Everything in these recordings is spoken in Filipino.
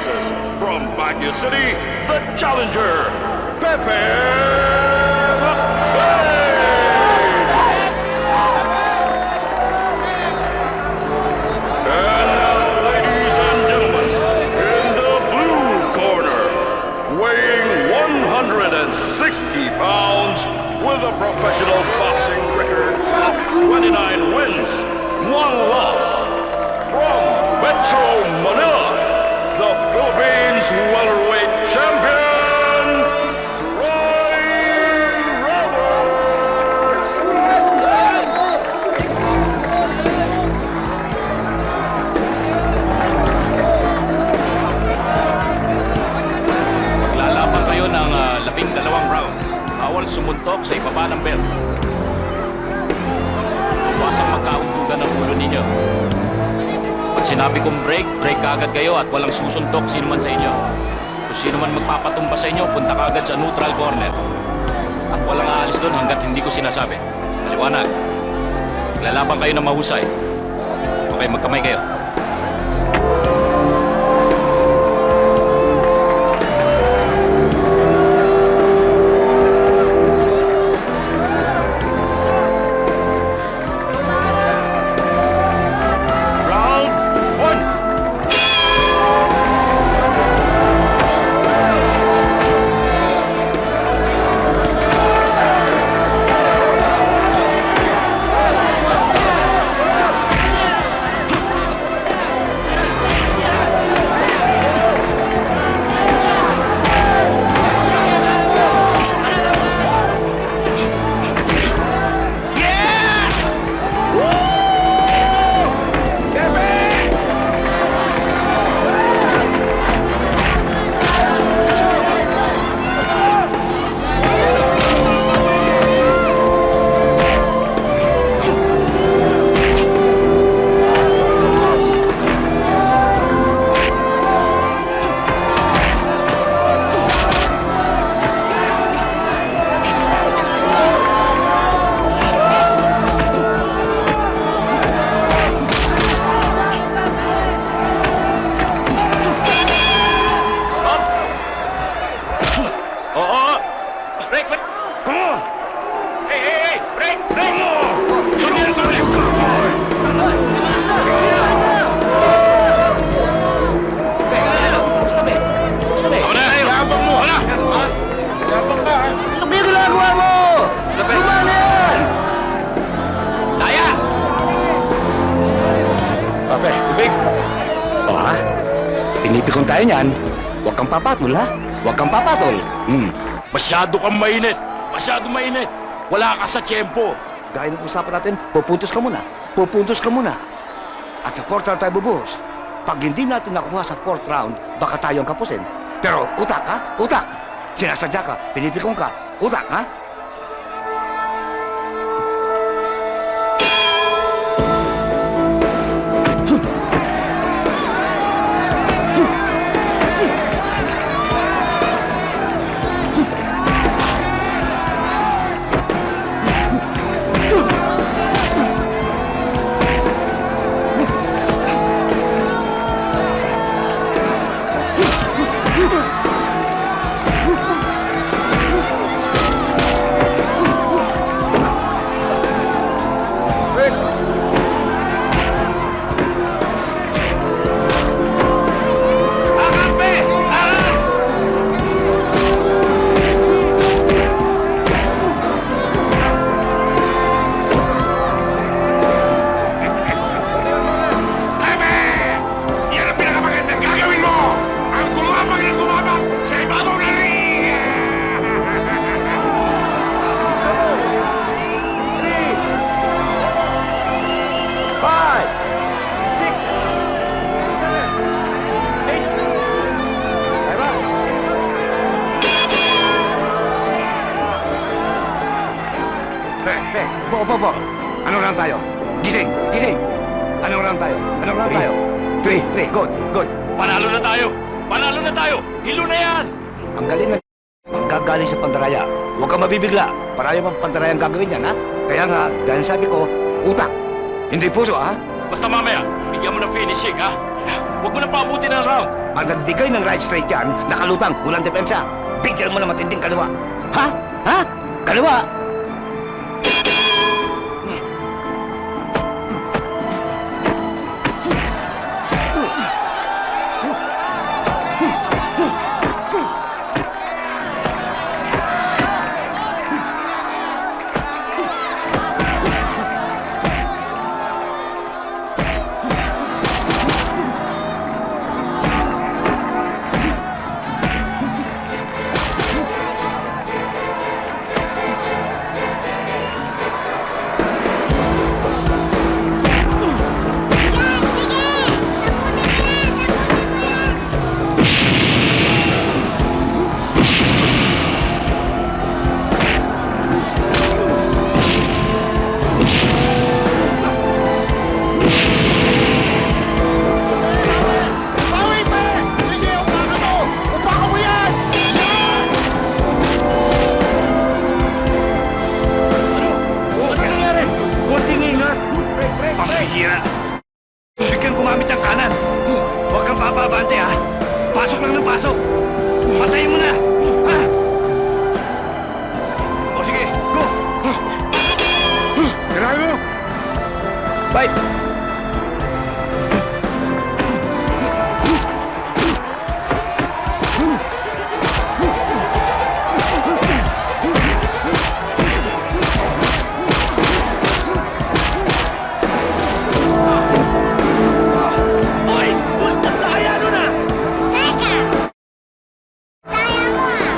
bosses. From Baguio City, the challenger, Pepe Lacbay! And now, ladies and gentlemen, in the blue corner, weighing 160 pounds, with a professional boxing record of 29 wins, 1 loss, from Metro Manila, the Philippines welterweight champion, Troy Roberts! Maglalaban kayo ng 12 rounds. Bawal sumuntok sa ibaba ng belt. Iwasang magkauntugan ang ulo ninyo. Pag sinabi kong break, break kagad kayo at walang susuntok sino man sa inyo. Kung sino man magpapatumba sa inyo, punta kagad sa neutral corner. At walang aalis doon hanggat hindi ko sinasabi. Maliwanag. Maglalaban kayo ng mahusay. Okay, magkamay kayo. Pinipikon tayo niyan. Huwag kang papatol, ha? Huwag kang papatol. Masyado kang mainit. Masyado mainit. Wala ka sa tiyempo. Gaya ng usapan natin, pupuntos ka muna. Pupuntos ka muna. At sa 4th round tayo bubuhos. Pag hindi natin nakuha sa 4th round, baka tayo ang kapusin. Pero utak, ha? Utak. Sinasadya ka, pinipikon ka. Utak, ha? Bo. Anong round tayo? Gising! Anong round tayo? 3. Good. Panalo na tayo. Hilo na yan. Ang galing na gagaling sa pandaraya. Huwag kang mabibigla. Parayo mang pandaraya ang gagawin yan, ha? Kaya nga, dahil sabi ko, utak. Hindi puso, ha? Basta mamaya, bigyan mo ng finishing, ha? Huwag mo na paabutin ng round. Pag nagbigay ng right straight yan, nakalutang, walang depensa. Bigyan mo na matinding kaliwa. Ha? Ha? Kaliwa! Yan, sige! Tapusin mo yan! Tapusin mo yan! Bawi, pe! Sige, upakan mo! Upakan mo yan! Ano nangyari? Konting ingat. Pamihira. Bigyan gumamit ng kanan. Huwag kang papabante, ha? Pasok lang ng pasok. Patayin mo na. Ha? O sige, go! Tirahin mo! Bye! Oy! Punta tayo! Ano na? Teka! Kaya mo ah!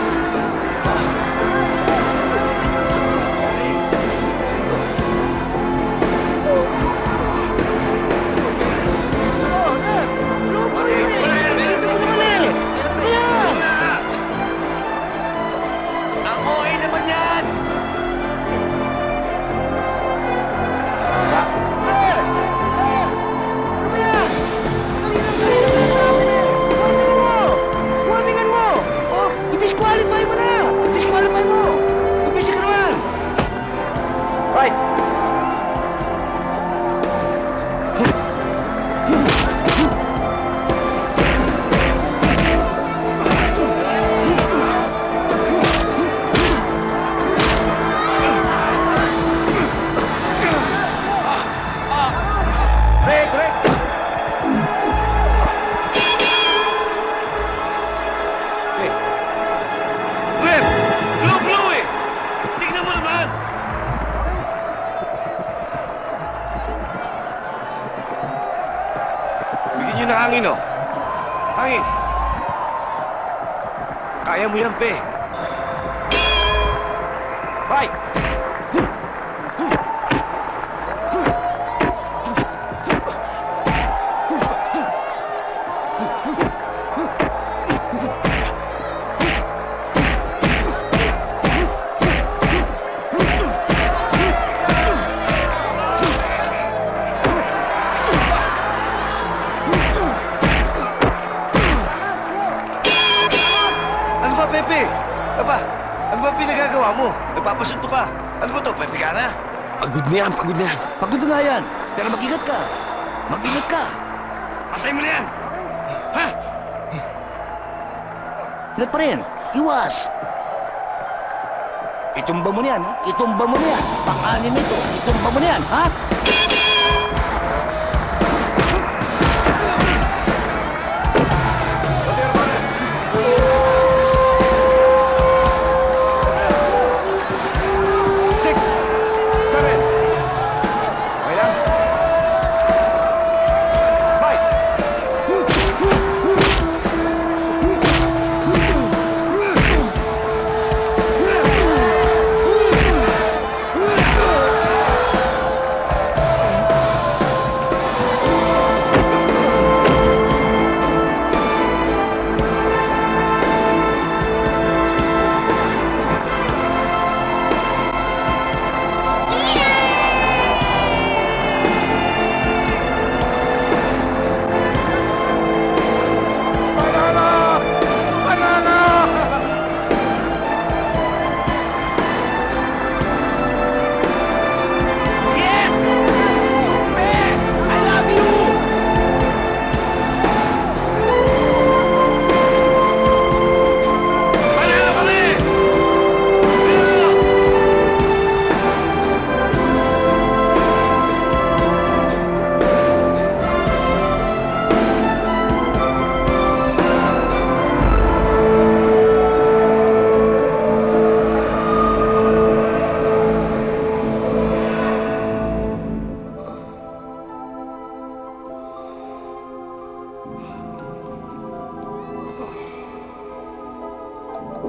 Ang OA naman yan! Warningan mo! Oh, i-disqualify mo na! Disqualify mo! Umpisa ka naman! Right! Break! Break! Eh! Ref! Blue eh! Tingnan mo naman! Bigyan nyo ng hangin, oh. Hangin. Kaya mo yan, pe. Bye! Ano ba, Pepe? Aba, ano ba pinagagawa mo? Nagpapasunto ka. Ano ba to, Pepe ka na? Pagod na yan, pagod na yan. Pagod na nga yan. Pero mag-ingat ka. Mag-ingat ka. Patay mo na yan. Ha? Ingat pa rin. Iwas. Itumba mo na yan, ha? Itumba mo na yan. Pang-anin na ito. Itumba mo na yan, ha? Six, seven. Okay lang? Five.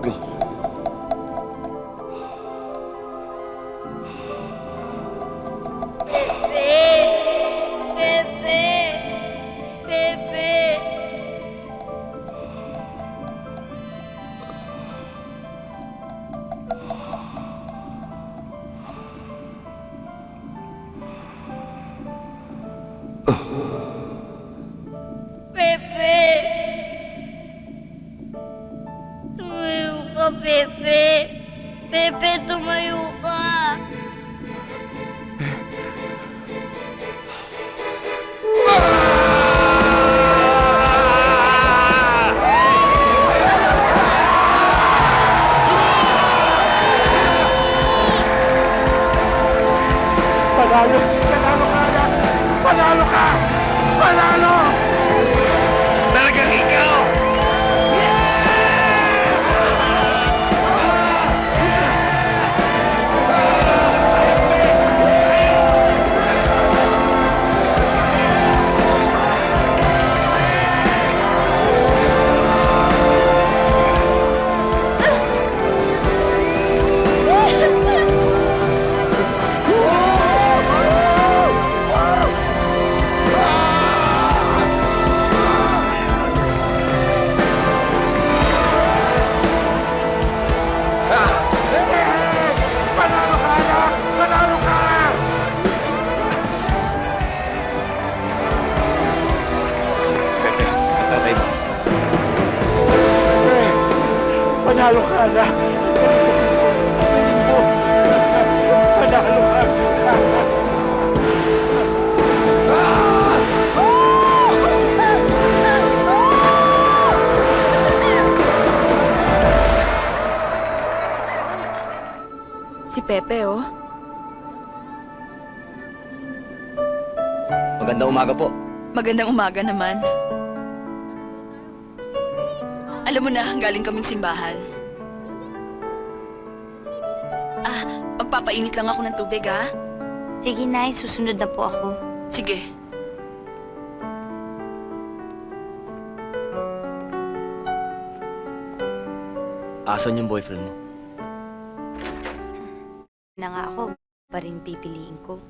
niyo. Pepe! Pepe! Pepe! Tumayo ka, Pepe! Pepe, tumayo ka! Panalo! Panalo ka na! Panalo ka! Panalo! Talagang ikaw! Panalo ka na! Panalo ka! Pepe, ang tatay mo. Panalo ka na! Panalo ka! Si Pepe, oh. Magandang umaga po. Magandang umaga naman. Alam mo na, galing kaming simbahan. Magpapainit lang ako ng tubig, ha? Sige, Nay. Susunod na po ako. Sige. Asan yung boyfriend mo? Na nga ako, pa rin pipiliin ko.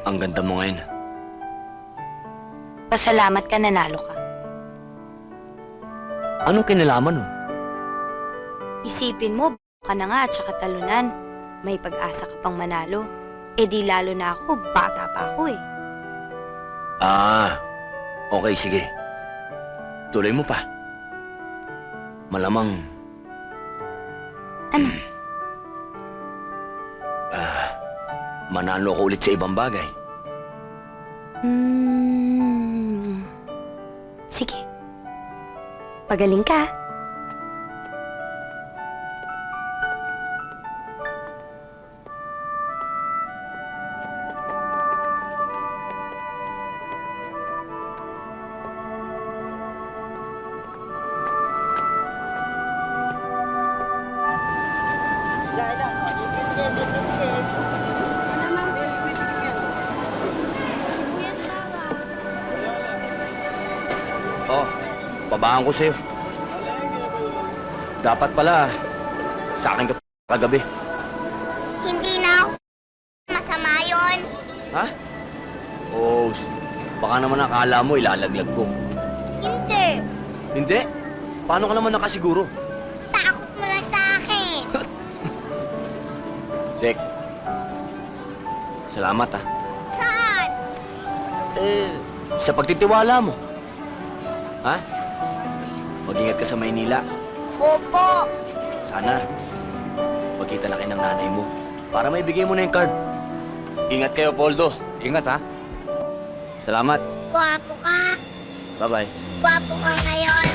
Ang ganda mo ngayon. Pasalamat ka, nanalo ka. Anong kinalaman nun? Isipin mo, ka na nga at saka talunan. May pag-asa ka pang manalo. Eh di lalo na ako, bata pa ako eh. Okay, sige. Tuloy mo pa. Malamang... Ano? Manalo ko ulit sa ibang bagay. Sige. Pagaling ka. Oh, babaan ko sa'yo. Dapat pala, sa akin ka kagabi. Hindi na ako. Masama yun. Ha? Oh, baka naman akala mo ilalaglag ko. Hindi. Hindi? Paano ka naman nakasiguro? Takot mo lang sa akin. Dek, salamat ah. Saan? Sa pagtitiwala mo. Ha? Mag-ingat ka sa Maynila. Opo. Sana, magkita na kayo ng nanay mo para maibigay mo na yung card. Ingat kayo, Poldo. Ingat, ha? Salamat. Gwapo ka. Bye-bye. Gwapo ka ngayon.